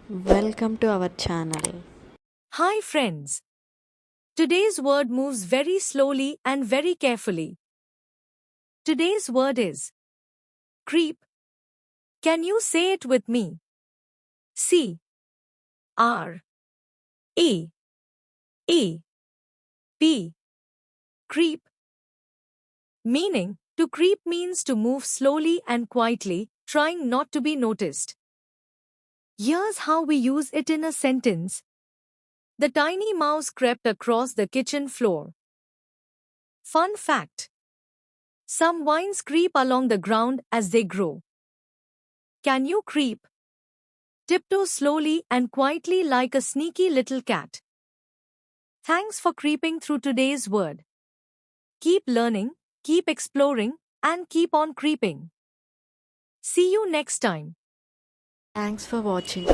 Welcome to our channel. Hi friends. Today's word moves very slowly and very carefully. Today's word is creep. Can you say it with me? C R A A P. Creep. Meaning, to creep means to move slowly and quietly, trying not to be noticed. Here's how we use it in a sentence. The tiny mouse crept across the kitchen floor. Fun fact. Some vines creep along the ground as they grow. Can you creep? Tiptoe slowly and quietly like a sneaky little cat. Thanks for creeping through today's word. Keep learning, keep exploring, and keep on creeping. See you next time. Thanks for watching.